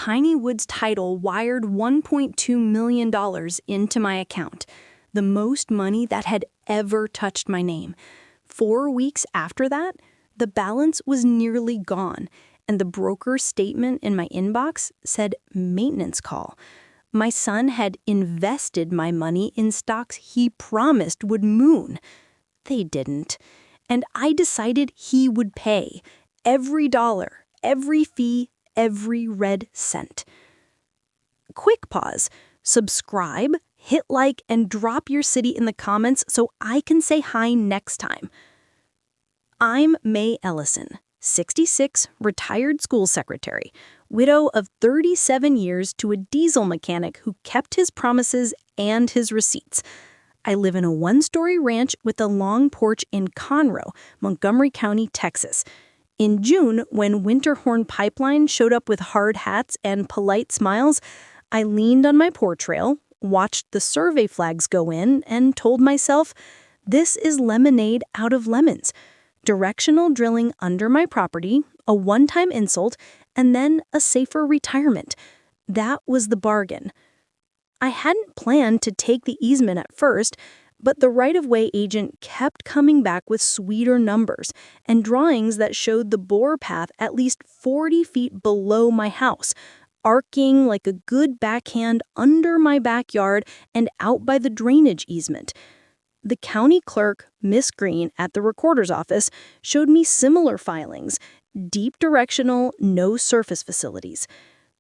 Piney Woods Title wired $1.2 million into my account, the most money that had ever touched my name. 4 weeks after that, the balance was nearly gone, and the broker's statement in my inbox said maintenance call. My son had invested my money in stocks he promised would moon. They didn't. And I decided he would pay. Every dollar, every fee, every red cent. Quick pause. Subscribe, hit like, and drop your city in the comments so I can say hi next time. I'm May Ellison, 66, retired school secretary, widow of 37 years to a diesel mechanic who kept his promises and his receipts. I live in a one-story ranch with a long porch in Conroe, Montgomery County, Texas. In June, when Winterhorn Pipeline showed up with hard hats and polite smiles, I leaned on my porch rail, watched the survey flags go in, and told myself, this is lemonade out of lemons. Directional drilling under my property, a one-time insult, and then a safer retirement. That was the bargain. I hadn't planned to take the easement at first, but the right-of-way agent kept coming back with sweeter numbers and drawings that showed the bore path at least 40 feet below my house, arcing like a good backhand under my backyard and out by the drainage easement. The county clerk, Miss Green, at the recorder's office showed me similar filings, deep directional, no surface facilities.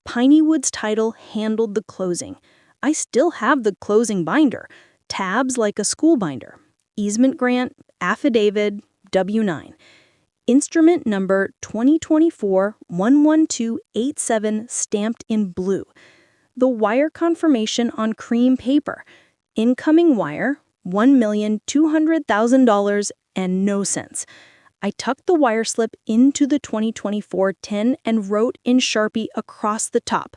Piney Woods Title handled the closing. I still have the closing binder, tabs like a school binder, easement grant, affidavit, W-9. Instrument number 2024-11287 stamped in blue. The wire confirmation on cream paper. Incoming wire, $1,200,000 and no cents. I tucked the wire slip into the 2024 tin and wrote in Sharpie across the top,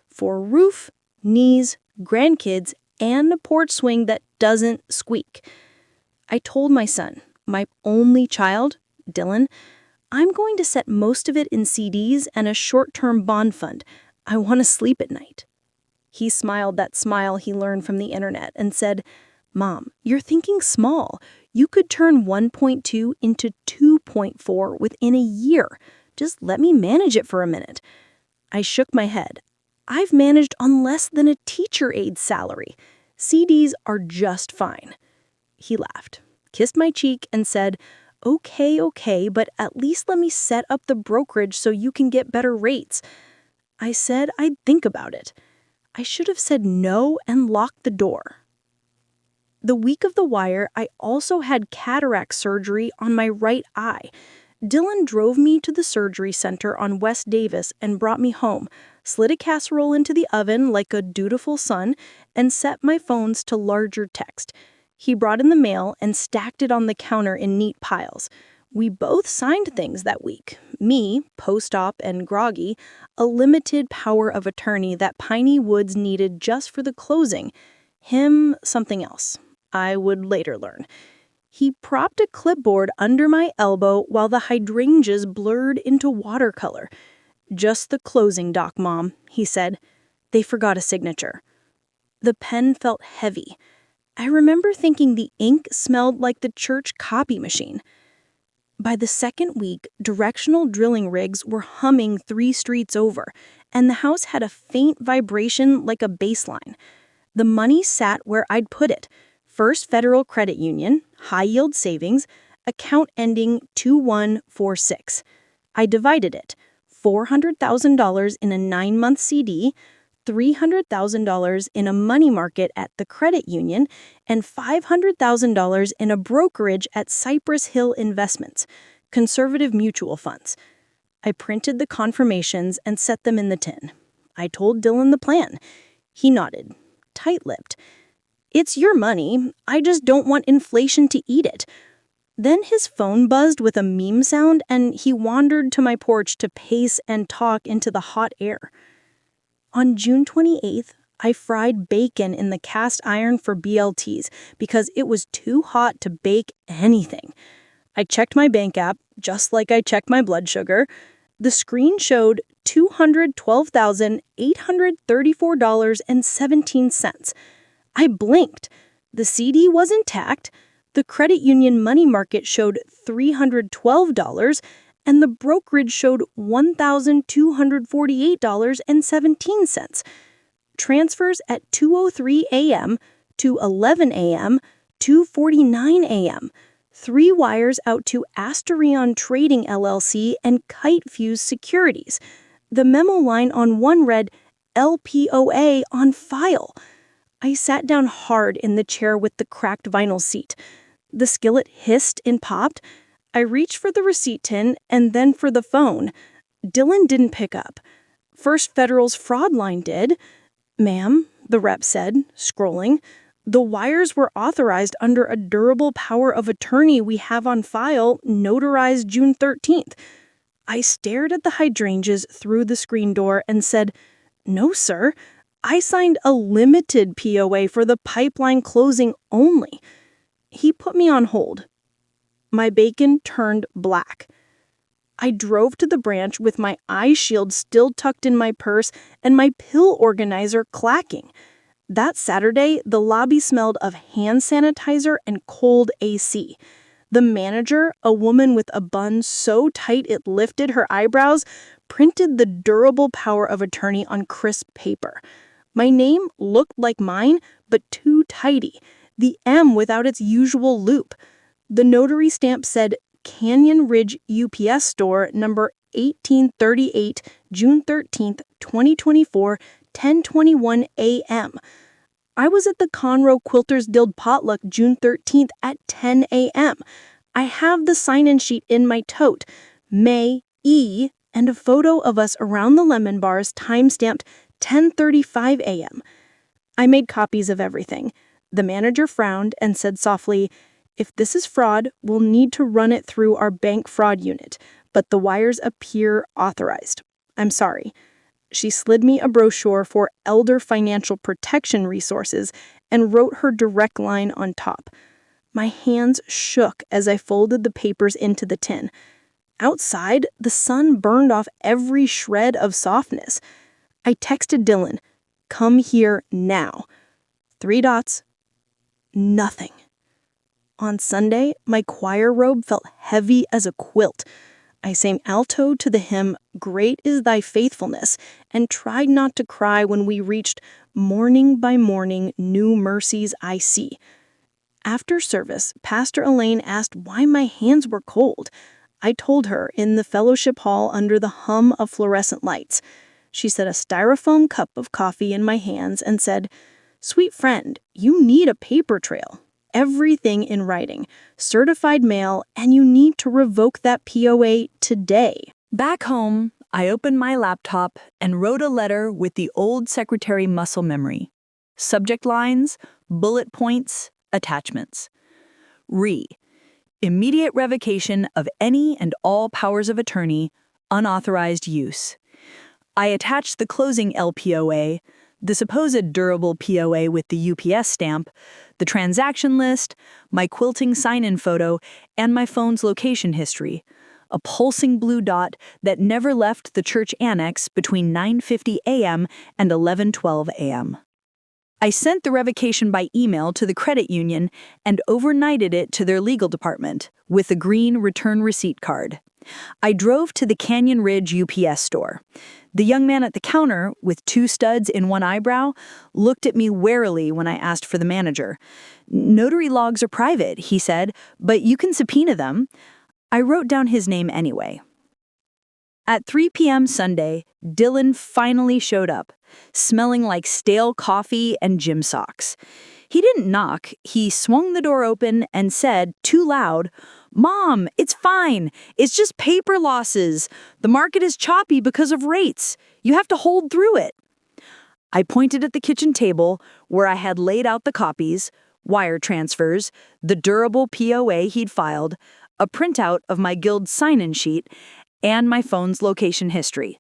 for roof, knees, grandkids, and a porch swing that doesn't squeak. I told my son, my only child, Dylan, I'm going to set most of it in CDs and a short-term bond fund. I want to sleep at night. He smiled that smile he learned from the internet and said, Mom, you're thinking small. You could turn 1.2 into 2.4 within a year. Just let me manage it for a minute. I shook my head. I've managed on less than a teacher aide salary. CDs are just fine. He laughed, kissed my cheek, and said, Okay, but at least let me set up the brokerage so you can get better rates. I said I'd think about it. I should have said no and locked the door. The week of the wire, I also had cataract surgery on my right eye. Dylan drove me to the surgery center on West Davis and brought me home, slid a casserole into the oven like a dutiful son, and set my phones to larger text. He brought in the mail and stacked it on the counter in neat piles. We both signed things that week. Me, post-op and groggy, a limited power of attorney that Piney Woods needed just for the closing. Him, something else. I would later learn. He propped a clipboard under my elbow while the hydrangeas blurred into watercolor. Just the closing doc, Mom, he said. They forgot a signature. The pen felt heavy. I remember thinking the ink smelled like the church copy machine. By the second week, directional drilling rigs were humming 3 streets over, and the house had a faint vibration like a bass line. The money sat where I'd put it. First Federal Credit Union, high-yield savings, account ending 2146. I divided it. $400,000 in a 9-month CD, $300,000 in a money market at the credit union, and $500,000 in a brokerage at Cypress Hill Investments, conservative mutual funds. I printed the confirmations and set them in the tin. I told Dylan the plan. He nodded, tight-lipped. It's your money. I just don't want inflation to eat it. Then his phone buzzed with a meme sound, and he wandered to my porch to pace and talk into the hot air. On June 28th, I fried bacon in the cast iron for BLTs because it was too hot to bake anything. I checked my bank app, just like I checked my blood sugar. The screen showed $212,834.17. I blinked. The CD was intact, the credit union money market showed $312, and the brokerage showed $1,248.17. Transfers at 2:03 a.m., to 11 a.m., 2:49 a.m. 3 wires out to Asterion Trading LLC and Kite Fuse Securities. The memo line on one read, LPOA on file. I sat down hard in the chair with the cracked vinyl seat. The skillet hissed and popped. I reached for the receipt tin and then for the phone. Dylan didn't pick up. First Federal's fraud line did. Ma'am, the rep said, scrolling, the wires were authorized under a durable power of attorney we have on file, notarized June 13th. I stared at the hydrangeas through the screen door and said, no, sir. I signed a limited POA for the pipeline closing only. He put me on hold. My bacon turned black. I drove to the branch with my eye shield still tucked in my purse and my pill organizer clacking. That Saturday, the lobby smelled of hand sanitizer and cold AC. The manager, a woman with a bun so tight it lifted her eyebrows, printed the durable power of attorney on crisp paper. My name looked like mine, but too tidy, the M without its usual loop. The notary stamp said, Canyon Ridge UPS Store, number 1838, June 13th, 2024, 10:21 a.m. I was at the Conroe Quilters Guild potluck June 13th at 10 a.m. I have the sign-in sheet in my tote, May E, and a photo of us around the lemon bars time-stamped 10:35 a.m. I made copies of everything. The manager frowned and said softly, if this is fraud, we'll need to run it through our bank fraud unit, but the wires appear authorized. I'm sorry. She slid me a brochure for Elder Financial Protection Resources and wrote her direct line on top. My hands shook as I folded the papers into the tin. Outside, the sun burned off every shred of softness. I texted Dylan, come here now. 3 dots. Nothing. On Sunday, my choir robe felt heavy as a quilt. I sang alto to the hymn, Great is Thy Faithfulness, and tried not to cry when we reached Morning by Morning, New Mercies I See. After service, Pastor Elaine asked why my hands were cold. I told her in the fellowship hall under the hum of fluorescent lights. She set a styrofoam cup of coffee in my hands and said, Sweet friend, you need a paper trail. Everything in writing, certified mail, and you need to revoke that POA today. Back home, I opened my laptop and wrote a letter with the old secretary muscle memory. Subject lines, bullet points, attachments. Immediate revocation of any and all powers of attorney, unauthorized use. I attached the closing LPOA, the supposed durable POA with the UPS stamp, the transaction list, my quilting sign-in photo, and my phone's location history, a pulsing blue dot that never left the church annex between 9:50 a.m. and 11:12 a.m. I sent the revocation by email to the credit union and overnighted it to their legal department with a green return receipt card. I drove to the Canyon Ridge UPS store. The young man at the counter, with 2 studs in one eyebrow, looked at me warily when I asked for the manager. Notary logs are private, he said, but you can subpoena them. I wrote down his name anyway. At 3 p.m. Sunday, Dylan finally showed up, smelling like stale coffee and gym socks. He didn't knock, he swung the door open and said, too loud, Mom, it's fine. It's just paper losses. The market is choppy because of rates. You have to hold through it. I pointed at the kitchen table where I had laid out the copies, wire transfers, the durable POA he'd filed, a printout of my guild sign-in sheet, and my phone's location history.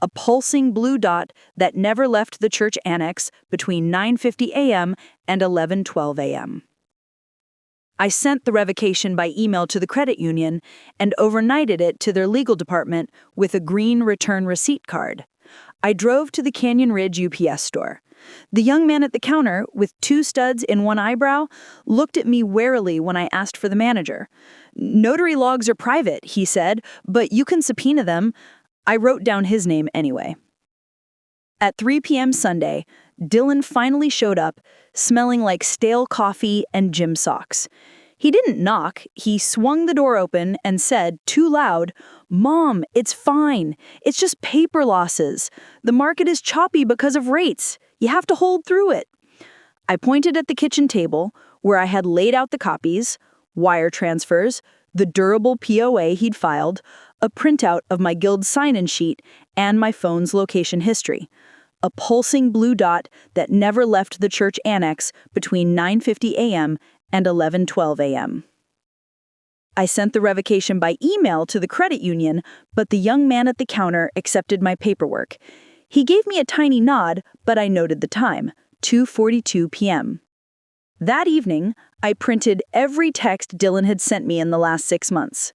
A pulsing blue dot that never left the church annex between 9:50 a.m. and 11:12 a.m. I sent the revocation by email to the credit union and overnighted it to their legal department with a green return receipt card. I drove to the Canyon Ridge UPS store. The young man at the counter, with 2 studs in one eyebrow, looked at me warily when I asked for the manager. "Notary logs are private," he said, "but you can subpoena them." I wrote down his name anyway. At 3 p.m. Sunday, Dylan finally showed up, smelling like stale coffee and gym socks. He didn't knock, he swung the door open and said, too loud, "Mom, it's fine. It's just paper losses. The market is choppy because of rates. You have to hold through it." I pointed at the kitchen table, where I had laid out the copies, wire transfers, the durable POA he'd filed, a printout of my guild sign-in sheet, and my phone's location history. A pulsing blue dot that never left the church annex between 9:50 a.m. and 11:12 a.m. I sent the revocation by email to the credit union, but the young man at the counter accepted my paperwork. He gave me a tiny nod, but I noted the time, 2:42 p.m. That evening, I printed every text Dylan had sent me in the last 6 months.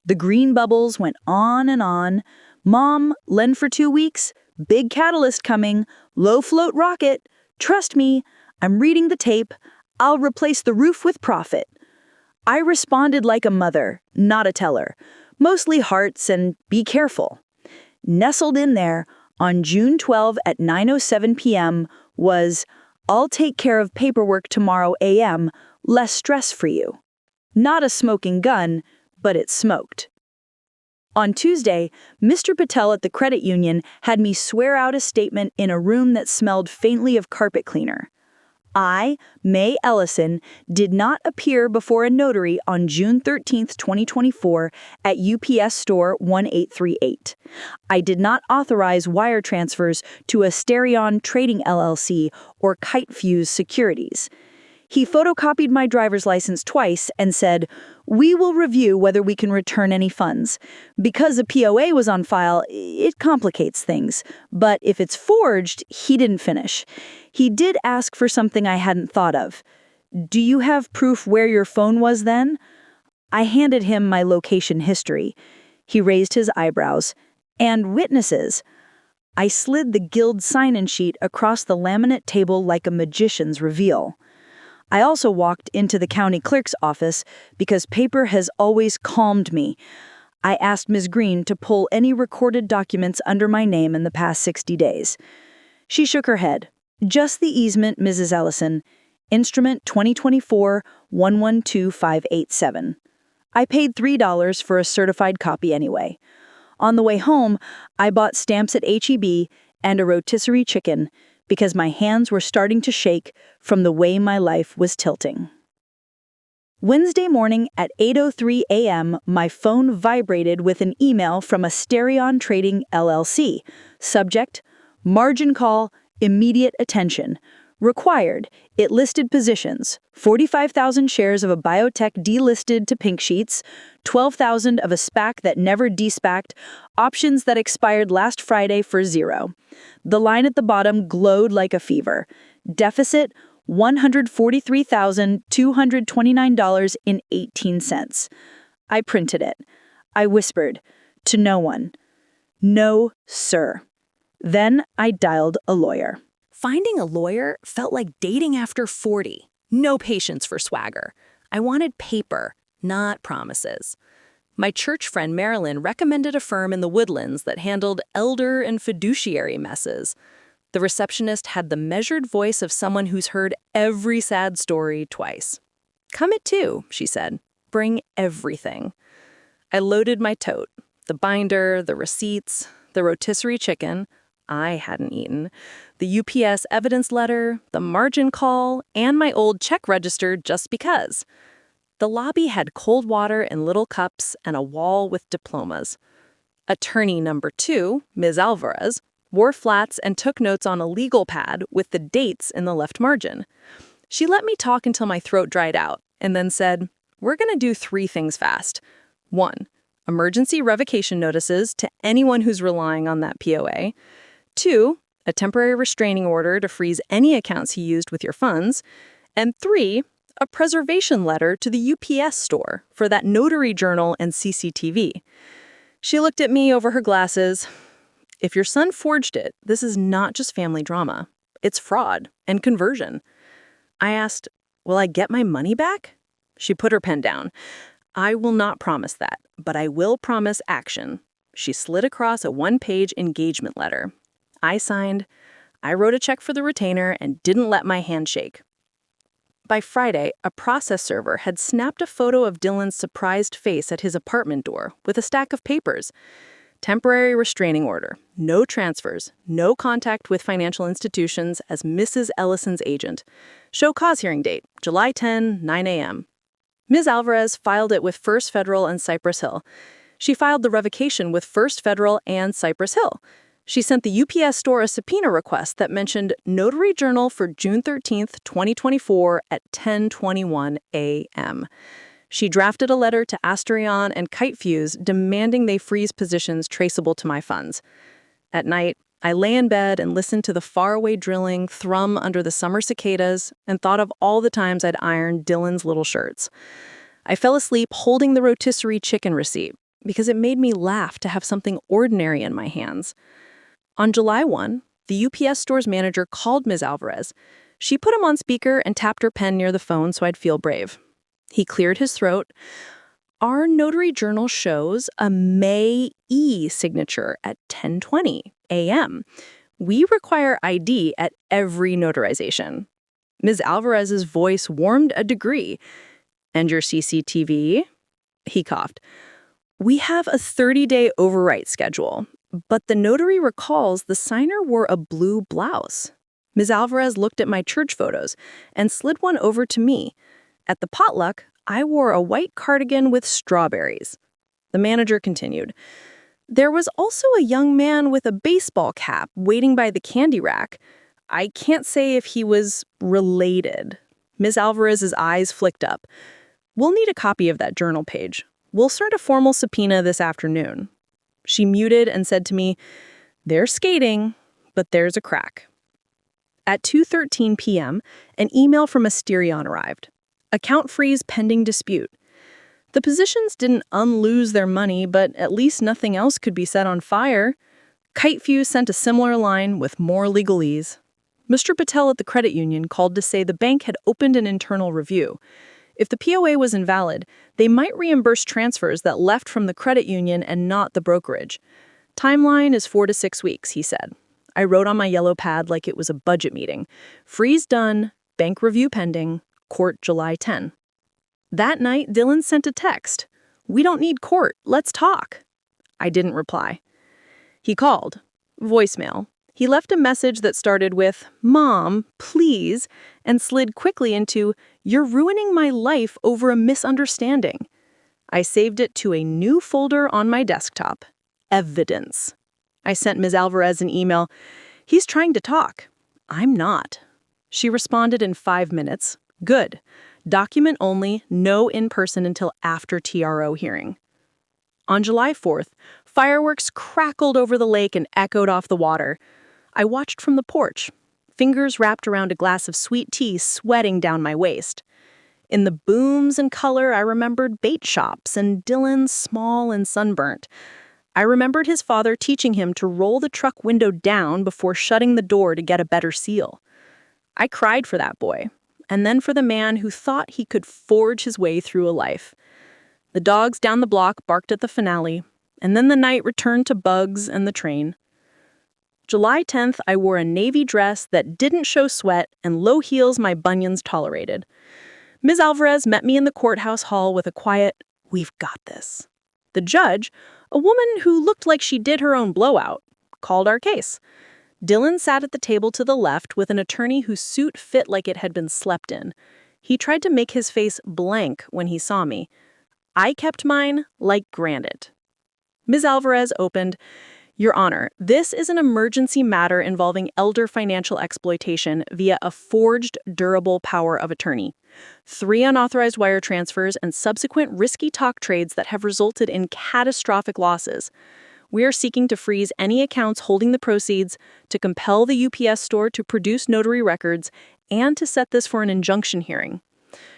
The green bubbles went on and on. "Mom, lend for 2 weeks. Big catalyst coming. Low float rocket. Trust me. I'm reading the tape. I'll replace the roof with profit." I responded like a mother, not a teller. Mostly hearts and "be careful." Nestled in there, on June 12 at 9:07 p.m. was, "I'll take care of paperwork tomorrow a.m., less stress for you." Not a smoking gun, but it smoked. On Tuesday, Mr. Patel at the credit union had me swear out a statement in a room that smelled faintly of carpet cleaner. I, May Ellison, did not appear before a notary on June 13, 2024 at UPS Store 1838. I did not authorize wire transfers to Asterion Trading LLC or Kite Fuse Securities. He photocopied my driver's license twice and said, "We will review whether we can return any funds. Because a POA was on file, it complicates things. But if it's forged," he didn't finish. He did ask for something I hadn't thought of. "Do you have proof where your phone was then?" I handed him my location history. He raised his eyebrows. "And witnesses." I slid the guild sign-in sheet across the laminate table like a magician's reveal. I also walked into the county clerk's office because paper has always calmed me. I asked Ms. Green to pull any recorded documents under my name in the past 60 days. She shook her head. "Just the easement, Mrs. Ellison. Instrument 2024-112587. I paid $3 for a certified copy anyway. On the way home, I bought stamps at H-E-B and a rotisserie chicken because my hands were starting to shake from the way my life was tilting. Wednesday morning at 8:03 a.m., my phone vibrated with an email from Asterion Trading LLC. Subject, "Margin call, immediate attention." Required, it listed positions, 45,000 shares of a biotech delisted to pink sheets, 12,000 of a SPAC that never despacked, options that expired last Friday for 0. The line at the bottom glowed like a fever. Deficit, $143,229.18. I printed it. I whispered, to no one, "No, sir." Then I dialed a lawyer. Finding a lawyer felt like dating after 40. No patience for swagger. I wanted paper, not promises. My church friend Marilyn recommended a firm in the Woodlands that handled elder and fiduciary messes. The receptionist had the measured voice of someone who's heard every sad story twice. "Come at 2, she said. "Bring everything." I loaded my tote. The binder, the receipts, the rotisserie chicken I hadn't eaten, the UPS evidence letter, the margin call, and my old check register just because. The lobby had cold water in little cups and a wall with diplomas. Attorney number 2, Ms. Alvarez, wore flats and took notes on a legal pad with the dates in the left margin. She let me talk until my throat dried out and then said, "We're going to do 3 things fast. 1, emergency revocation notices to anyone who's relying on that POA. 2, a temporary restraining order to freeze any accounts he used with your funds. And 3, a preservation letter to the UPS store for that notary journal and CCTV. She looked at me over her glasses. If your son forged it, this is not just family drama. It's fraud and conversion. I asked, will I get my money back? She put her pen down. I will not promise that, but I will promise action. She slid across a one-page engagement letter. I signed. I wrote a check for the retainer and didn't let my hand shake. By Friday, a process server had snapped a photo of Dylan's surprised face at his apartment door with a stack of papers. Temporary restraining order, no transfers, no contact with financial institutions as Mrs. Ellison's agent. Show cause hearing date, July 10, 9 a.m. Ms. Alvarez filed it with First Federal and Cypress Hill. She filed the revocation with First Federal and Cypress Hill. She sent the UPS store a subpoena request that mentioned Notary Journal for June 13, 2024 at 10:21 a.m. She drafted a letter to Asterion and Kitefuse demanding they freeze positions traceable to my funds. At night, I lay in bed and listened to the faraway drilling thrum under the summer cicadas and thought of all the times I'd ironed Dylan's little shirts. I fell asleep holding the rotisserie chicken receipt because it made me laugh to have something ordinary in my hands. On July 1, the UPS store's manager called Ms. Alvarez. She put him on speaker and tapped her pen near the phone so I'd feel brave. He cleared his throat. Our notary journal shows a May E signature at 10:20 a.m. We require ID at every notarization. Ms. Alvarez's voice warmed a degree. And your CCTV? He coughed. We have a 30-day overwrite schedule, but the notary recalls the signer wore a blue blouse. Ms. Alvarez looked at my church photos and slid one over to me. At the potluck, I wore a white cardigan with strawberries. The manager continued. There was also a young man with a baseball cap waiting by the candy rack. I can't say if he was related. Ms. Alvarez's eyes flicked up. We'll need a copy of that journal page. We'll start a formal subpoena this afternoon. She muted and said to me, they're skating, but there's a crack. At 2:13 p.m., an email from Asterion arrived. Account freeze pending dispute. The positions didn't unlose their money, but at least nothing else could be set on fire. Kitefuse sent a similar line with more legalese. Mr. Patel at the credit union called to say the bank had opened an internal review. If the POA was invalid, they might reimburse transfers that left from the credit union and not the brokerage. Timeline is 4 to 6 weeks, he said. I wrote on my yellow pad like it was a budget meeting. Freeze done, bank review pending, court July 10. That night, Dylan sent a text. We don't need court, let's talk. I didn't reply. He called. Voicemail. He left a message that started with, Mom, please, and slid quickly into, you're ruining my life over a misunderstanding. I saved it to a new folder on my desktop. Evidence. I sent Ms. Alvarez an email. He's trying to talk. I'm not. She responded in 5 minutes. Good. Document only, no in-person until after TRO hearing. On July 4th, fireworks crackled over the lake and echoed off the water. I watched from the porch, fingers wrapped around a glass of sweet tea sweating down my waist. In the booms and color, I remembered bait shops and Dylan small and sunburnt. I remembered his father teaching him to roll the truck window down before shutting the door to get a better seal. I cried for that boy, and then for the man who thought he could forge his way through a life. The dogs down the block barked at the finale, and then the night returned to bugs and the train. July 10th, I wore a navy dress that didn't show sweat and low heels my bunions tolerated. Ms. Alvarez met me in the courthouse hall with a quiet, "We've got this." The judge, a woman who looked like she did her own blowout, called our case. Dylan sat at the table to the left with an attorney whose suit fit like it had been slept in. He tried to make his face blank when he saw me. I kept mine like granite. Ms. Alvarez opened, Your Honor, this is an emergency matter involving elder financial exploitation via a forged, durable power of attorney. 3 unauthorized wire transfers and subsequent risky talk trades that have resulted in catastrophic losses. We are seeking to freeze any accounts holding the proceeds, to compel the UPS store to produce notary records, and to set this for an injunction hearing.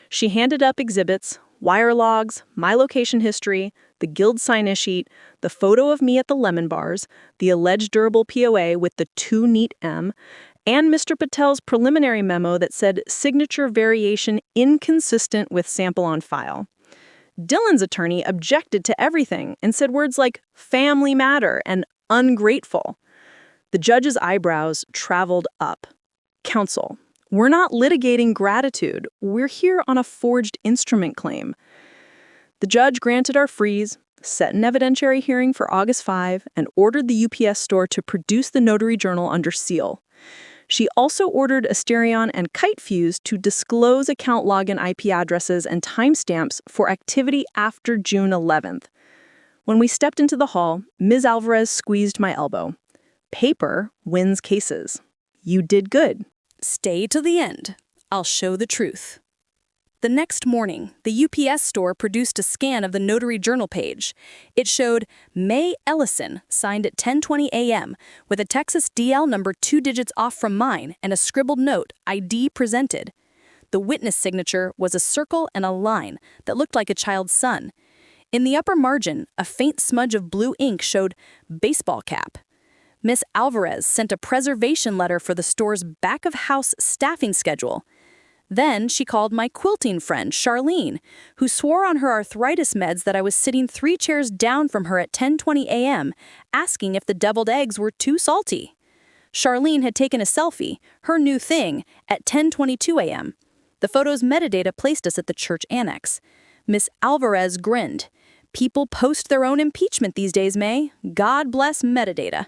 She handed up exhibits, wire logs, my location history, the guild sign-in sheet, the photo of me at the lemon bars, the alleged durable POA with the too neat M, and Mr. Patel's preliminary memo that said signature variation inconsistent with sample on file. Dylan's attorney objected to everything and said words like family matter and ungrateful. The judge's eyebrows traveled up. Counsel, we're not litigating gratitude. We're here on a forged instrument claim. The judge granted our freeze, set an evidentiary hearing for August 5, and ordered the UPS store to produce the notary journal under seal. She also ordered Asterion and KiteFuse to disclose account login IP addresses and timestamps for activity after June 11th. When we stepped into the hall, Ms. Alvarez squeezed my elbow. Paper wins cases. You did good. Stay till the end. I'll show the truth. The next morning, the UPS store produced a scan of the notary journal page. It showed May Ellison, signed at 10:20 a.m., with a Texas DL number 2 digits off from mine and a scribbled note, ID presented. The witness signature was a circle and a line that looked like a child's son. In the upper margin, a faint smudge of blue ink showed baseball cap. Miss Alvarez sent a preservation letter for the store's back-of-house staffing schedule. Then she called my quilting friend, Charlene, who swore on her arthritis meds that I was sitting 3 chairs down from her at 10:20 a.m., asking if the deviled eggs were too salty. Charlene had taken a selfie, her new thing, at 10:22 a.m. The photo's metadata placed us at the church annex. Miss Alvarez grinned. People post their own impeachment these days, May. God bless metadata.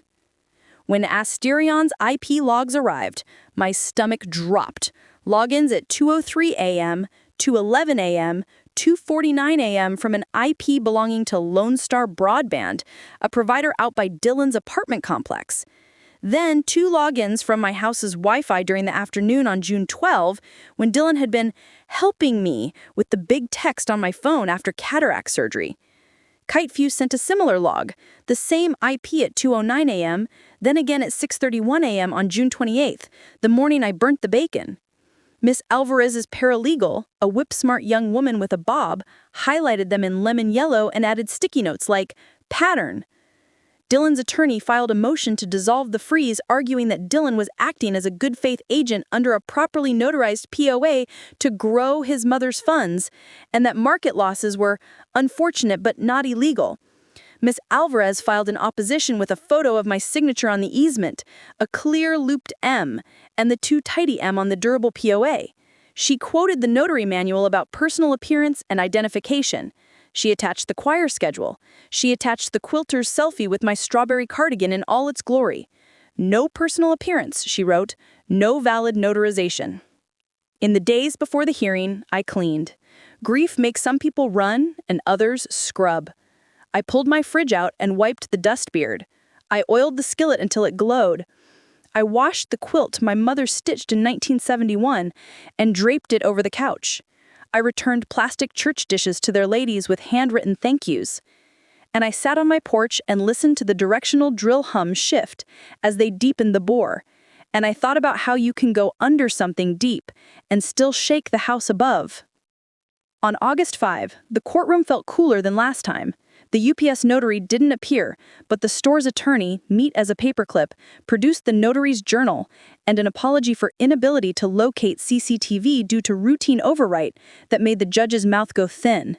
When Asterion's IP logs arrived, my stomach dropped. Logins at 2:03 a.m., 2:11 a.m., 2:49 a.m. from an IP belonging to Lone Star Broadband, a provider out by Dylan's apartment complex. Then 2 logins from my house's Wi-Fi during the afternoon on June 12, when Dylan had been helping me with the big text on my phone after cataract surgery. KiteFuse sent a similar log, the same IP at 2:09 a.m., then again at 6:31 a.m. on June 28th, the morning I burnt the bacon. Miss Alvarez's paralegal, a whip-smart young woman with a bob, highlighted them in lemon yellow and added sticky notes like, pattern. Dylan's attorney filed a motion to dissolve the freeze, arguing that Dylan was acting as a good-faith agent under a properly notarized POA to grow his mother's funds, and that market losses were unfortunate but not illegal. Miss Alvarez filed an opposition with a photo of my signature on the easement, a clear looped M, and the too tidy M on the durable POA. She quoted the notary manual about personal appearance and identification. She attached the choir schedule. She attached the quilter's selfie with my strawberry cardigan in all its glory. No personal appearance, she wrote, no valid notarization. In the days before the hearing, I cleaned. Grief makes some people run and others scrub. I pulled my fridge out and wiped the dust beard. I oiled the skillet until it glowed. I washed the quilt my mother stitched in 1971 and draped it over the couch. I returned plastic church dishes to their ladies with handwritten thank yous. And I sat on my porch and listened to the directional drill hum shift as they deepened the bore. And I thought about how you can go under something deep and still shake the house above. On August 5, the courtroom felt cooler than last time. The UPS notary didn't appear, but the store's attorney, neat as a paperclip, produced the notary's journal and an apology for inability to locate CCTV due to routine overwrite that made the judge's mouth go thin.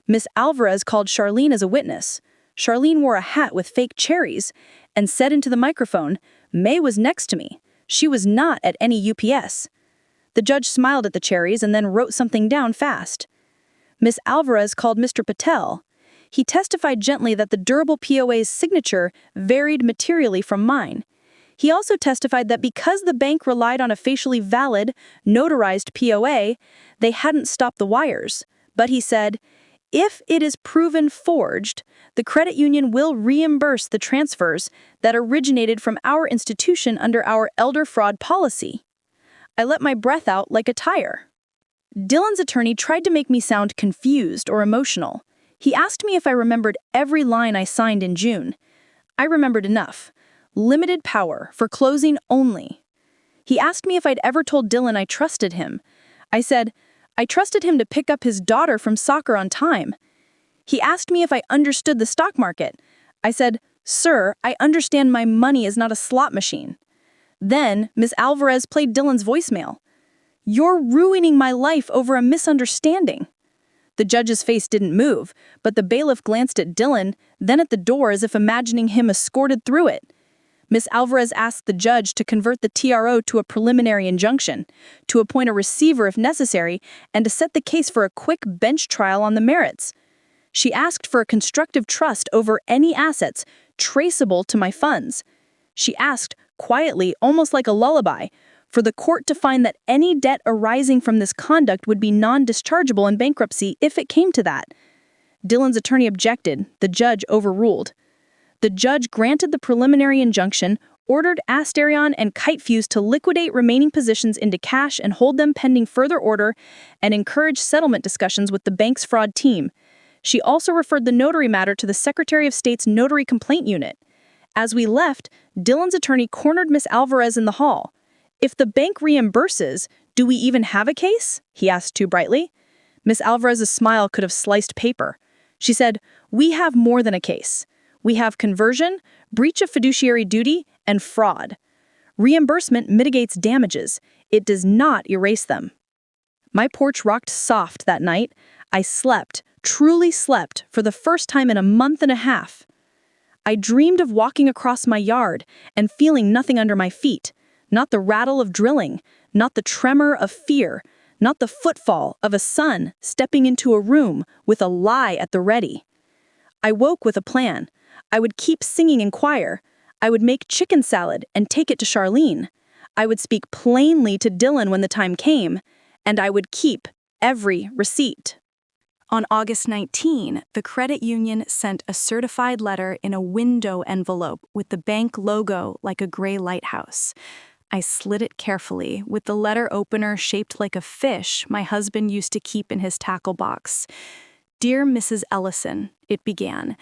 Miss Alvarez called Charlene as a witness. Charlene wore a hat with fake cherries and said into the microphone, May was next to me. She was not at any UPS. The judge smiled at the cherries and then wrote something down fast. Miss Alvarez called Mr. Patel. He testified gently that the durable POA's signature varied materially from mine. He also testified that because the bank relied on a facially valid, notarized POA, they hadn't stopped the wires. But he said, if it is proven forged, the credit union will reimburse the transfers that originated from our institution under our elder fraud policy. I let my breath out like a tire. Dylan's attorney tried to make me sound confused or emotional. He asked me if I remembered every line I signed in June. I remembered enough. Limited power for closing only. He asked me if I'd ever told Dylan I trusted him. I said, I trusted him to pick up his daughter from soccer on time. He asked me if I understood the stock market. I said, "Sir, I understand my money is not a slot machine." Then, Miss Alvarez played Dylan's voicemail. "You're ruining my life over a misunderstanding." The judge's face didn't move, but the bailiff glanced at Dylan, then at the door as if imagining him escorted through it. Miss Alvarez asked the judge to convert the TRO to a preliminary injunction, to appoint a receiver if necessary, and to set the case for a quick bench trial on the merits. She asked for a constructive trust over any assets traceable to my funds. She asked, quietly, almost like a lullaby, for the court to find that any debt arising from this conduct would be non-dischargeable in bankruptcy if it came to that. Dylan's attorney objected. The judge overruled. The judge granted the preliminary injunction, ordered Asterion and Kitefuse to liquidate remaining positions into cash and hold them pending further order, and encouraged settlement discussions with the bank's fraud team. She also referred the notary matter to the Secretary of State's Notary Complaint Unit. As we left, Dylan's attorney cornered Miss Alvarez in the hall. "If the bank reimburses, do we even have a case?" he asked too brightly. Miss Alvarez's smile could have sliced paper. She said, "We have more than a case. We have conversion, breach of fiduciary duty, and fraud. Reimbursement mitigates damages. It does not erase them." My porch rocked soft that night. I slept, truly slept, for the first time in a month and a half. I dreamed of walking across my yard and feeling nothing under my feet, not the rattle of drilling, not the tremor of fear, not the footfall of a son stepping into a room with a lie at the ready. I woke with a plan. I would keep singing in choir. I would make chicken salad and take it to Charlene. I would speak plainly to Dylan when the time came, and I would keep every receipt. On August 19, the credit union sent a certified letter in a window envelope with the bank logo like a gray lighthouse. I slid it carefully, with the letter opener shaped like a fish my husband used to keep in his tackle box. "Dear Mrs. Ellison," it began.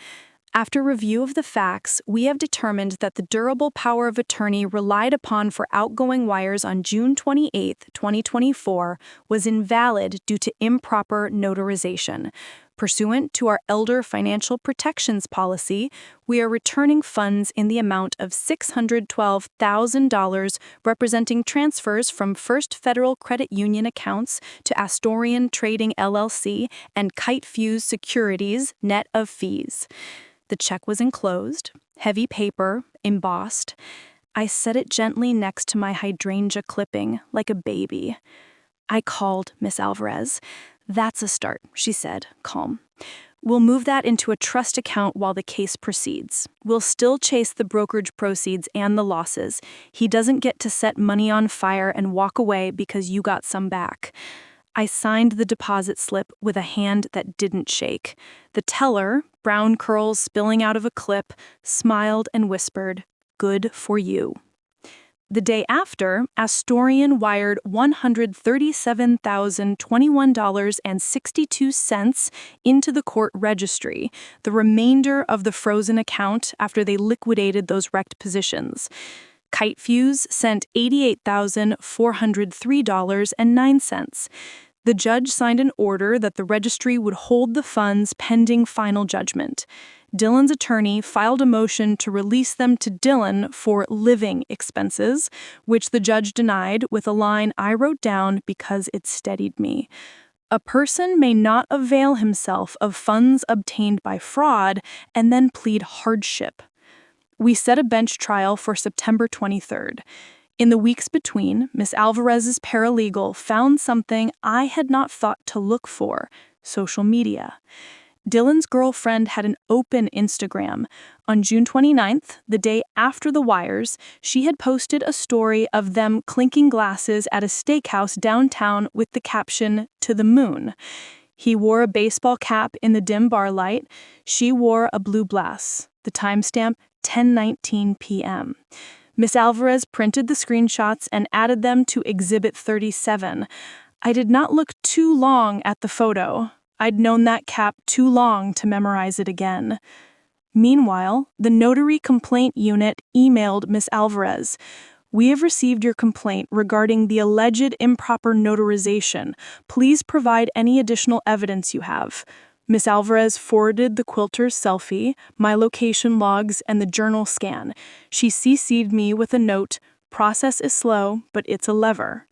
"After review of the facts, we have determined that the durable power of attorney relied upon for outgoing wires on June 28, 2024, was invalid due to improper notarization. Pursuant to our Elder Financial Protections Policy, we are returning funds in the amount of $612,000 representing transfers from First Federal Credit Union accounts to Astorian Trading LLC and Kitefuse Securities, net of fees." The check was enclosed, heavy paper, embossed. I set it gently next to my hydrangea clipping, like a baby. I called Miss Alvarez. "That's a start," she said, calm. "We'll move that into a trust account while the case proceeds. We'll still chase the brokerage proceeds and the losses. He doesn't get to set money on fire and walk away because you got some back." I signed the deposit slip with a hand that didn't shake. The teller, brown curls spilling out of a clip, smiled and whispered, "Good for you." The day after, Astorian wired $137,021.62 into the court registry, the remainder of the frozen account after they liquidated those wrecked positions. Kitefuse sent $88,403.09. The judge signed an order that the registry would hold the funds pending final judgment. Dylan's attorney filed a motion to release them to Dylan for living expenses, which the judge denied with a line I wrote down because it steadied me. "A person may not avail himself of funds obtained by fraud and then plead hardship." We set a bench trial for September 23rd. In the weeks between, Miss Alvarez's paralegal found something I had not thought to look for: social media. Dylan's girlfriend had an open Instagram. On June 29th, the day after the wires, she had posted a story of them clinking glasses at a steakhouse downtown with the caption, "To the moon." He wore a baseball cap in the dim bar light. She wore a blue blouse. The timestamp, 10:19 p.m. Miss Alvarez printed the screenshots and added them to Exhibit 37. I did not look too long at the photo. I'd known that cap too long to memorize it again. Meanwhile, the Notary Complaint Unit emailed Miss Alvarez. We have received your complaint regarding the alleged improper notarization. Please provide any additional evidence you have. Miss Alvarez forwarded the quilter's selfie, my location logs, and the journal scan. She CC'd me with a note, "Process is slow, but it's a lever."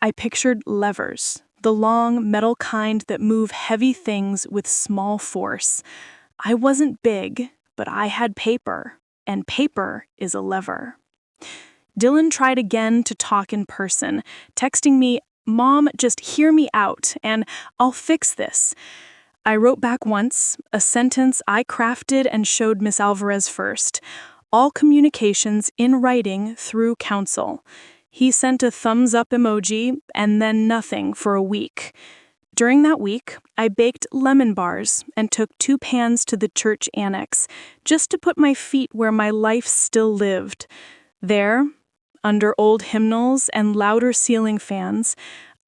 I pictured levers, the long, metal kind that move heavy things with small force. I wasn't big, but I had paper, and paper is a lever. Dylan tried again to talk in person, texting me, "Mom, just hear me out, and I'll fix this." I wrote back once, a sentence I crafted and showed Miss Alvarez first. All communications in writing through counsel. He sent a thumbs up emoji and then nothing for a week. During that week, I baked lemon bars and took 2 pans to the church annex, just to put my feet where my life still lived. There, under old hymnals and louder ceiling fans,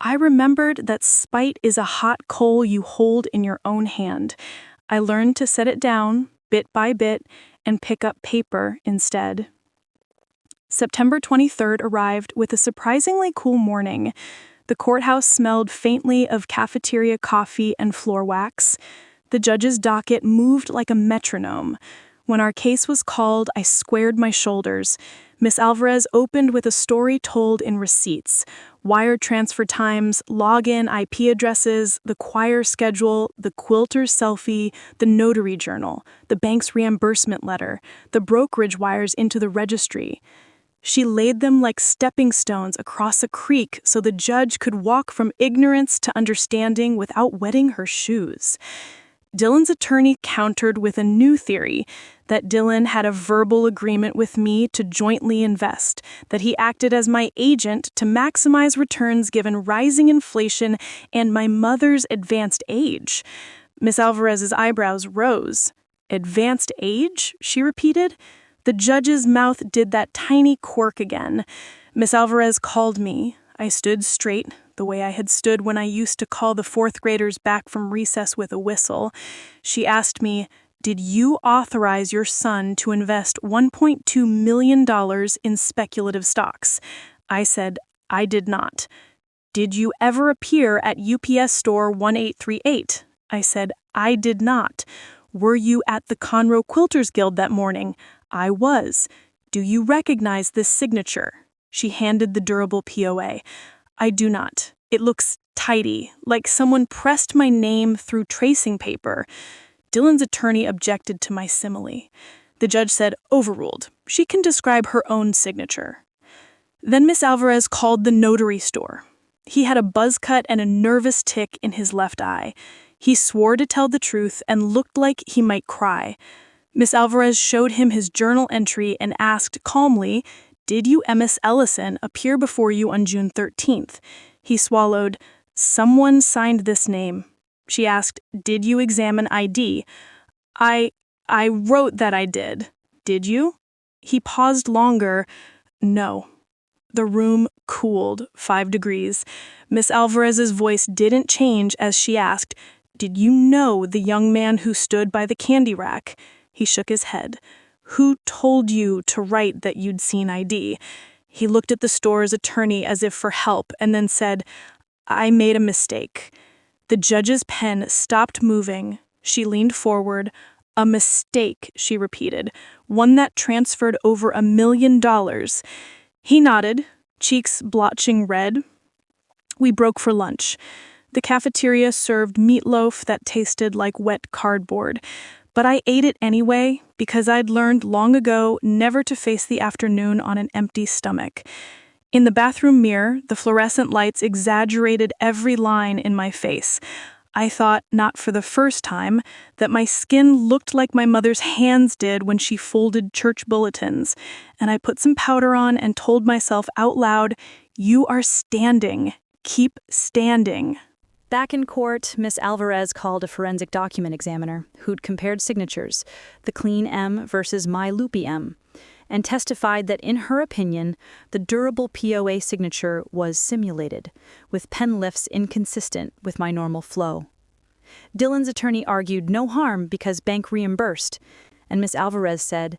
I remembered that spite is a hot coal you hold in your own hand. I learned to set it down, bit by bit, and pick up paper instead. September 23rd arrived with a surprisingly cool morning. The courthouse smelled faintly of cafeteria coffee and floor wax. The judge's docket moved like a metronome. When our case was called, I squared my shoulders. Miss Alvarez opened with a story told in receipts, wire transfer times, login IP addresses, the choir schedule, the quilter's selfie, the notary journal, the bank's reimbursement letter, the brokerage wires into the registry. She laid them like stepping stones across a creek so the judge could walk from ignorance to understanding without wetting her shoes. Dylan's attorney countered with a new theory, that Dylan had a verbal agreement with me to jointly invest, that he acted as my agent to maximize returns given rising inflation and my mother's advanced age. Miss Alvarez's eyebrows rose. "Advanced age?" she repeated. The judge's mouth did that tiny quirk again. Miss Alvarez called me. I stood straight, the way I had stood when I used to call the 4th graders back from recess with a whistle. She asked me, "Did you authorize your son to invest $1.2 million in speculative stocks?" I said, "I did not." "Did you ever appear at UPS store 1838? I said, "I did not." "Were you at the Conroe Quilters Guild that morning?" "I was." "Do you recognize this signature?" She handed the durable POA. "I do not. It looks tidy, like someone pressed my name through tracing paper." Dylan's attorney objected to my simile. The judge said, "Overruled. She can describe her own signature." Then Miss Alvarez called the notary store. He had a buzz cut and a nervous tick in his left eye. He swore to tell the truth and looked like he might cry. Miss Alvarez showed him his journal entry and asked calmly, "Did you, Miss Ellison, appear before you on June 13th? He swallowed. "Someone signed this name." She asked, "Did you examine ID?" I wrote that I did." "Did you?" He paused longer. "No." The room cooled 5 degrees. Miss Alvarez's voice didn't change as she asked, "Did you know the young man who stood by the candy rack?" He shook his head. "Who told you to write that you'd seen ID?" He looked at the store's attorney as if for help and then said, "I made a mistake." The judge's pen stopped moving. She leaned forward. "A mistake," she repeated, "one that transferred over $1 million. He nodded, cheeks blotching red. We broke for lunch. The cafeteria served meatloaf that tasted like wet cardboard, but I ate it anyway because I'd learned long ago never to face the afternoon on an empty stomach. In the bathroom mirror, the fluorescent lights exaggerated every line in my face. I thought, not for the first time, that my skin looked like my mother's hands did when she folded church bulletins, and I put some powder on and told myself out loud, "You are standing. Keep standing." Back in court, Miss Alvarez called a forensic document examiner who'd compared signatures, the clean M versus my loopy M, and testified that in her opinion, the durable POA signature was simulated, with pen lifts inconsistent with my normal flow. Dylan's attorney argued no harm because bank reimbursed, and Miss Alvarez said,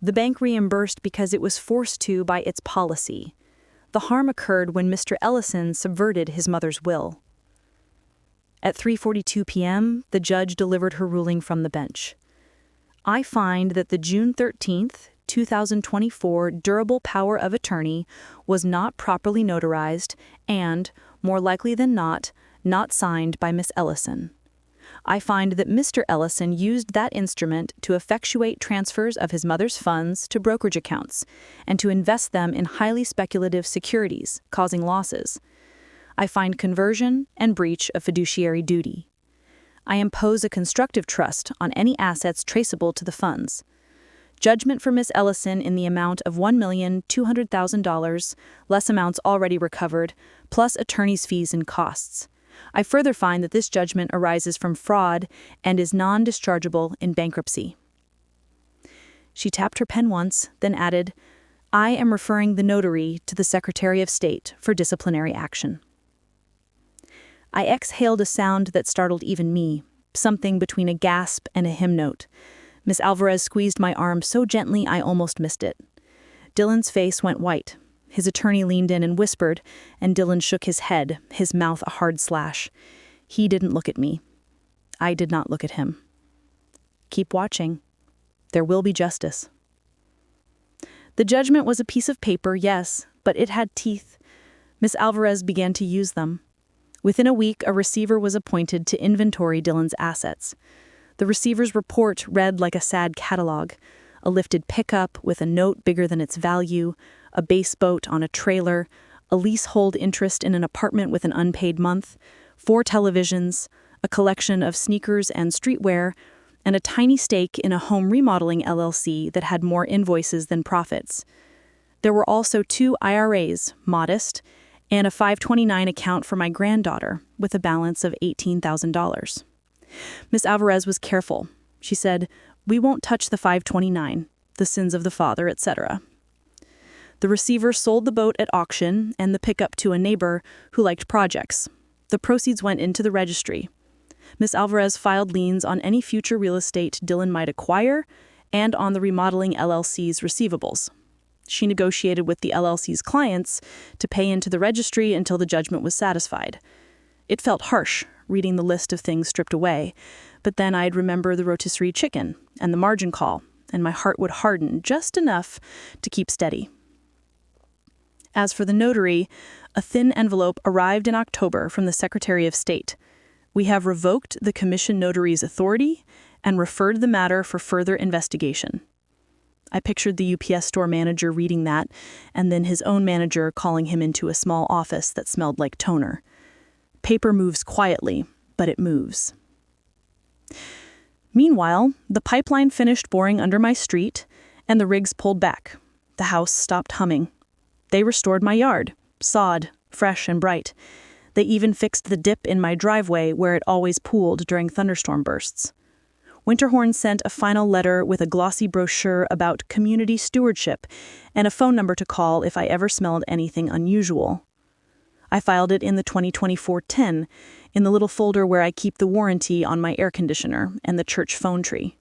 The bank reimbursed because it was forced to by its policy. The harm occurred when Mr. Ellison subverted his mother's will. At 3:42 p.m., the judge delivered her ruling from the bench. I find that the June 13th, 2024 durable power of attorney was not properly notarized and, more likely than not signed by Miss Ellison. I find that Mr. Ellison used that instrument to effectuate transfers of his mother's funds to brokerage accounts and to invest them in highly speculative securities, causing losses. I find conversion and breach of fiduciary duty. I impose a constructive trust on any assets traceable to the funds. Judgment for Miss Ellison in the amount of $1,200,000, less amounts already recovered, plus attorney's fees and costs. I further find that this judgment arises from fraud and is non-dischargeable in bankruptcy. She tapped her pen once, then added, I am referring the notary to the Secretary of State for disciplinary action. I exhaled a sound that startled even me, something between a gasp and a hymn note. Miss Alvarez squeezed my arm so gently I almost missed it. Dylan's face went white. His attorney leaned in and whispered, and Dylan shook his head, his mouth a hard slash. He didn't look at me. I did not look at him. Keep watching. There will be justice. The judgment was a piece of paper, yes, but it had teeth. Miss Alvarez began to use them. Within a week, a receiver was appointed to inventory Dylan's assets. The receiver's report read like a sad catalog: a lifted pickup with a note bigger than its value, a base boat on a trailer, a leasehold interest in an apartment with an unpaid month, 4 televisions, a collection of sneakers and streetwear, and a tiny stake in a home remodeling LLC that had more invoices than profits. There were also 2 IRAs, modest, and a 529 account for my granddaughter, with a balance of $18,000. Miss Alvarez was careful. She said, "We won't touch the 529, the sins of the father, etc." The receiver sold the boat at auction and the pickup to a neighbor who liked projects. The proceeds went into the registry. Miss Alvarez filed liens on any future real estate Dylan might acquire and on the remodeling LLC's receivables. She negotiated with the LLC's clients to pay into the registry until the judgment was satisfied. It felt harsh, reading the list of things stripped away, but then I'd remember the rotisserie chicken and the margin call, and my heart would harden just enough to keep steady. As for the notary, a thin envelope arrived in October from the Secretary of State. We have revoked the commission notary's authority and referred the matter for further investigation. I pictured the UPS store manager reading that, and then his own manager calling him into a small office that smelled like toner. Paper moves quietly, but it moves. Meanwhile, the pipeline finished boring under my street, and the rigs pulled back. The house stopped humming. They restored my yard, sod, fresh and bright. They even fixed the dip in my driveway where it always pooled during thunderstorm bursts. Winterhorn sent a final letter with a glossy brochure about community stewardship and a phone number to call if I ever smelled anything unusual. I filed it in the 2024-10, in the little folder where I keep the warranty on my air conditioner and the church phone tree.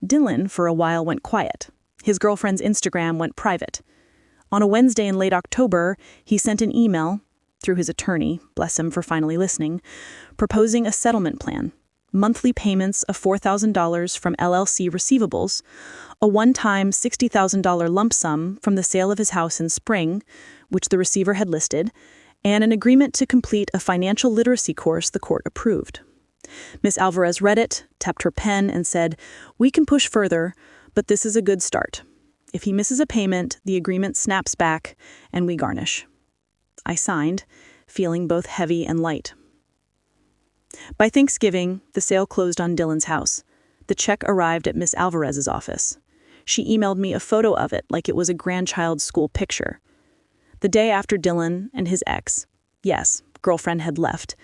Dylan, for a while, went quiet. His girlfriend's Instagram went private. On a Wednesday in late October, he sent an email, through his attorney, bless him for finally listening, proposing a settlement plan, monthly payments of $4,000 from LLC receivables, a one-time $60,000 lump sum from the sale of his house in spring, which the receiver had listed, and an agreement to complete a financial literacy course the court approved. Miss Alvarez read it, tapped her pen, and said, "We can push further, but this is a good start. If he misses a payment, the agreement snaps back, and we garnish." I signed, feeling both heavy and light. By Thanksgiving, the sale closed on Dylan's house. The check arrived at Miss Alvarez's office. She emailed me a photo of it like it was a grandchild's school picture. The day after Dylan and his ex, yes, girlfriend had left,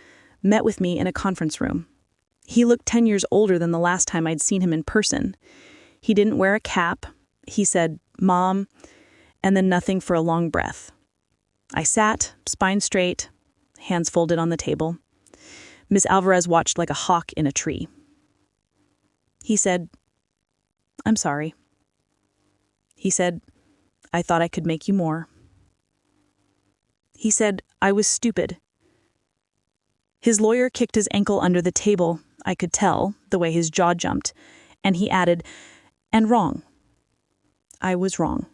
met with me in a conference room. He looked 10 years older than the last time I'd seen him in person. He didn't wear a cap. He said, "Mom," and then nothing for a long breath. I sat, spine straight, hands folded on the table. Miss Alvarez watched like a hawk in a tree. He said, "I'm sorry." He said, "I thought I could make you more." He said, "I was stupid." His lawyer kicked his ankle under the table, I could tell, the way his jaw jumped, and he added, "And wrong. I was wrong."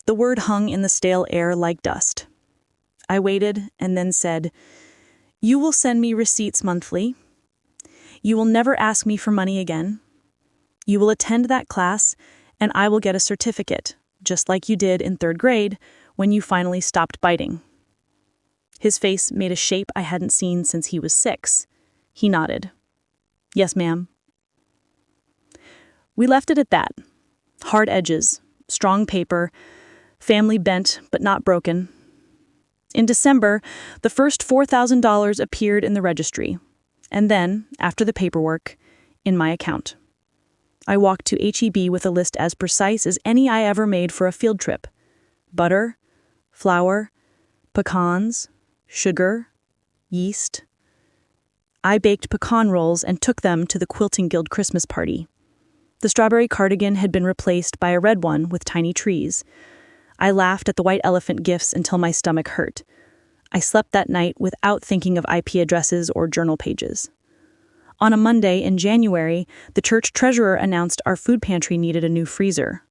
The word hung in the stale air like dust. I waited and then said, "You will send me receipts monthly. You will never ask me for money again. You will attend that class, and I will get a certificate, just like you did in 3rd grade when you finally stopped biting." His face made a shape I hadn't seen since he was 6. He nodded. "Yes, ma'am." We left it at that. Hard edges, strong paper, family bent but not broken. In December, the first $4,000 appeared in the registry, and then, after the paperwork, in my account. I walked to H-E-B with a list as precise as any I ever made for a field trip. Butter, flour, pecans, sugar, yeast. I baked pecan rolls and took them to the Quilting Guild Christmas party. The strawberry cardigan had been replaced by a red one with tiny trees. I laughed at the white elephant gifts until my stomach hurt. I slept that night without thinking of IP addresses or journal pages. On a Monday in January, the church treasurer announced our food pantry needed a new freezer.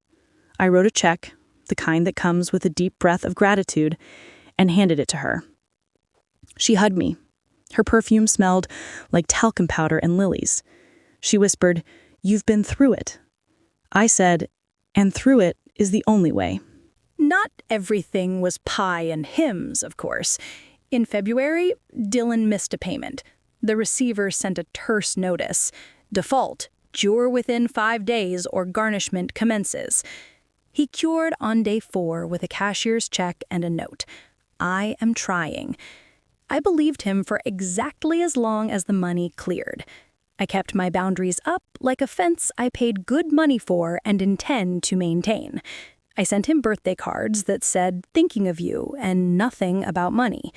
I wrote a check, the kind that comes with a deep breath of gratitude, and handed it to her. She hugged me. Her perfume smelled like talcum powder and lilies. She whispered, "You've been through it." I said, "And through it is the only way." Not everything was pie and hymns, of course. In February, Dylan missed a payment. The receiver sent a terse notice. Default, cure within 5 days or garnishment commences. He cured on day 4 with a cashier's check and a note. "I am trying." I believed him for exactly as long as the money cleared. I kept my boundaries up like a fence I paid good money for and intend to maintain. I sent him birthday cards that said, "Thinking of you," and nothing about money.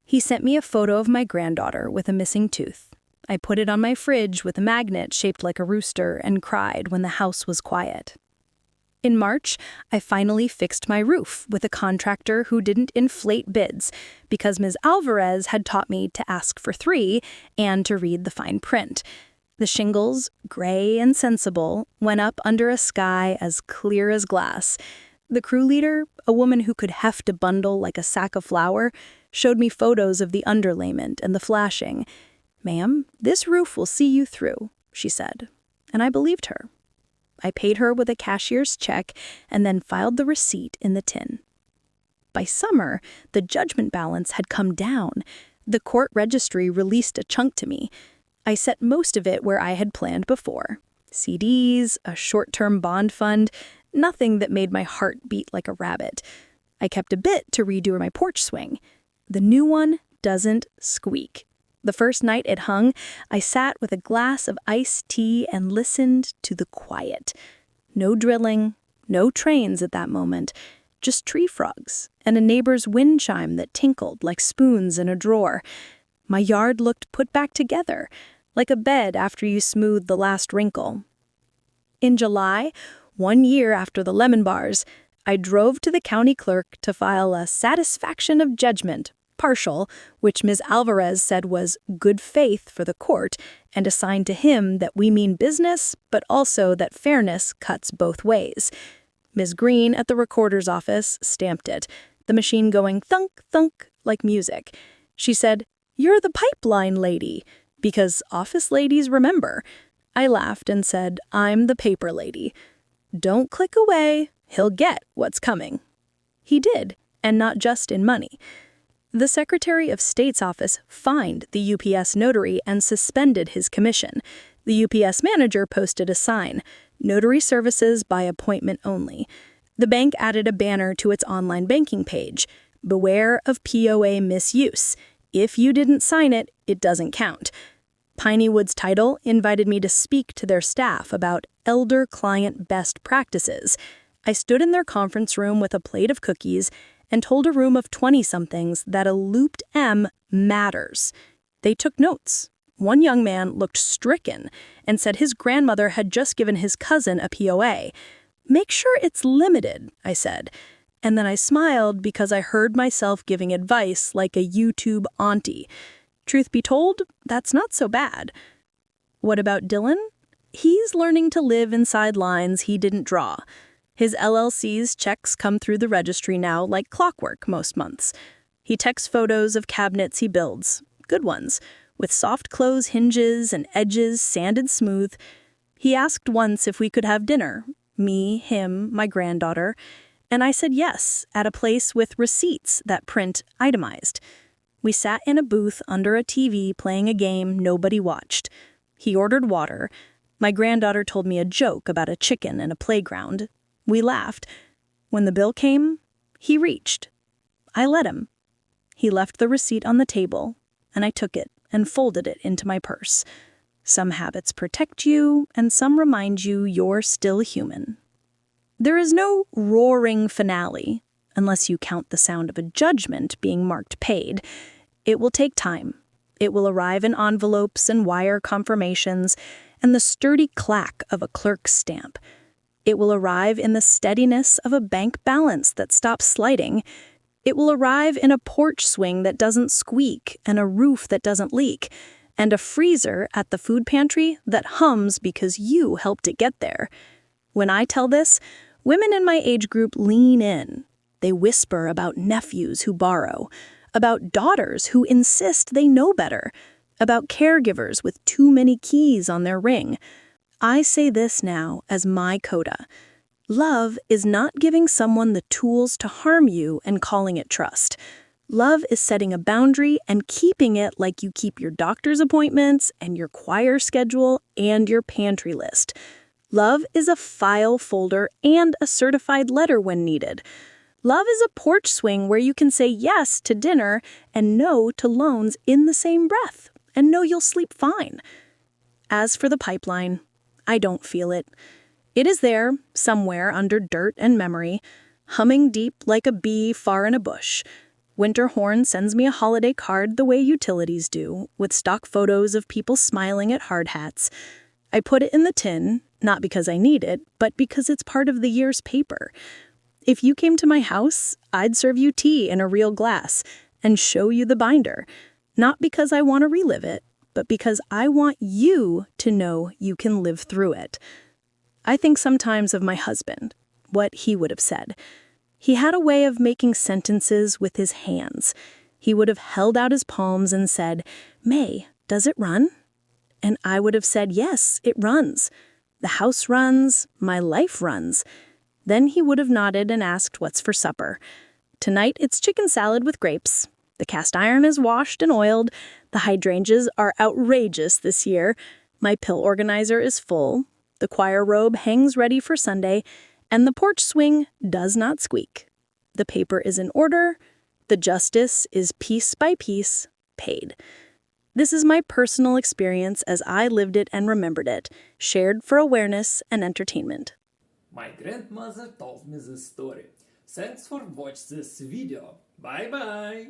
He sent me a photo of my granddaughter with a missing tooth. I put it on my fridge with a magnet shaped like a rooster and cried when the house was quiet. In March, I finally fixed my roof with a contractor who didn't inflate bids because Ms. Alvarez had taught me to ask for 3 and to read the fine print. The shingles, gray and sensible, went up under a sky as clear as glass. The crew leader, a woman who could heft a bundle like a sack of flour, showed me photos of the underlayment and the flashing. "Ma'am, this roof will see you through," she said, and I believed her. I paid her with a cashier's check and then filed the receipt in the tin. By summer, the judgment balance had come down. The court registry released a chunk to me. I set most of it where I had planned before. CDs, a short-term bond fund, nothing that made my heart beat like a rabbit. I kept a bit to redo my porch swing. The new one doesn't squeak. The first night it hung, I sat with a glass of iced tea and listened to the quiet. No drilling, no trains at that moment, just tree frogs and a neighbor's wind chime that tinkled like spoons in a drawer. My yard looked put back together, like a bed after you smooth the last wrinkle. In July, 1 year after the lemon bars, I drove to the county clerk to file a satisfaction of judgment, partial, which Ms. Alvarez said was good faith for the court and assigned to him that we mean business, but also that fairness cuts both ways. Ms. Green at the recorder's office stamped it, the machine going thunk, thunk, like music. She said, "You're the pipeline lady," because office ladies remember. I laughed and said, "I'm the paper lady." "Don't click away, he'll get what's coming." He did, and not just in money. The Secretary of State's office fined the UPS notary and suspended his commission. The UPS manager posted a sign, "Notary services by appointment only." The bank added a banner to its online banking page, "Beware of POA misuse. If you didn't sign it, it doesn't count." Pineywood's title invited me to speak to their staff about elder-client best practices. I stood in their conference room with a plate of cookies and told a room of 20-somethings that a looped M matters. They took notes. One young man looked stricken and said his grandmother had just given his cousin a POA. Make sure it's limited, I said. And then I smiled because I heard myself giving advice like a YouTube auntie. Truth be told, that's not so bad. What about Dylan? He's learning to live inside lines he didn't draw. His LLC's checks come through the registry now like clockwork most months. He texts photos of cabinets he builds, good ones, with soft close hinges and edges sanded smooth. He asked once if we could have dinner, me, him, my granddaughter, and I said yes, at a place with receipts that print itemized. We sat in a booth under a TV playing a game nobody watched. He ordered water. My granddaughter told me a joke about a chicken in a playground. We laughed. When the bill came, he reached. I let him. He left the receipt on the table, and I took it and folded it into my purse. Some habits protect you, and some remind you you're still human. There is no roaring finale, unless you count the sound of a judgment being marked paid. It will take time. It will arrive in envelopes and wire confirmations, and the sturdy clack of a clerk's stamp. It will arrive in the steadiness of a bank balance that stops sliding. It will arrive in a porch swing that doesn't squeak and a roof that doesn't leak, and a freezer at the food pantry that hums because you helped it get there. When I tell this, women in my age group lean in. They whisper about nephews who borrow, about daughters who insist they know better, about caregivers with too many keys on their ring. I say this now as my coda. Love is not giving someone the tools to harm you and calling it trust. Love is setting a boundary and keeping it like you keep your doctor's appointments and your choir schedule and your pantry list. Love is a file folder and a certified letter when needed. Love is a porch swing where you can say yes to dinner and no to loans in the same breath, and know you'll sleep fine. As for the pipeline, I don't feel it. It is there, somewhere under dirt and memory, humming deep like a bee far in a bush. Winterhorn sends me a holiday card the way utilities do, with stock photos of people smiling at hard hats. I put it in the tin, not because I need it, but because it's part of the year's paper. If you came to my house, I'd serve you tea in a real glass and show you the binder, not because I want to relive it, but because I want you to know you can live through it. I think sometimes of my husband, what he would have said. He had a way of making sentences with his hands. He would have held out his palms and said, "May, does it run?" And I would have said, "Yes, it runs. The house runs, my life runs." Then he would have nodded and asked what's for supper. Tonight it's chicken salad with grapes. The cast iron is washed and oiled. The hydrangeas are outrageous this year. My pill organizer is full. The choir robe hangs ready for Sunday. And the porch swing does not squeak. The paper is in order. The justice is piece by piece paid. This is my personal experience as I lived it and remembered it, shared for awareness and entertainment. My grandmother told me this story. Thanks for watching this video. Bye bye!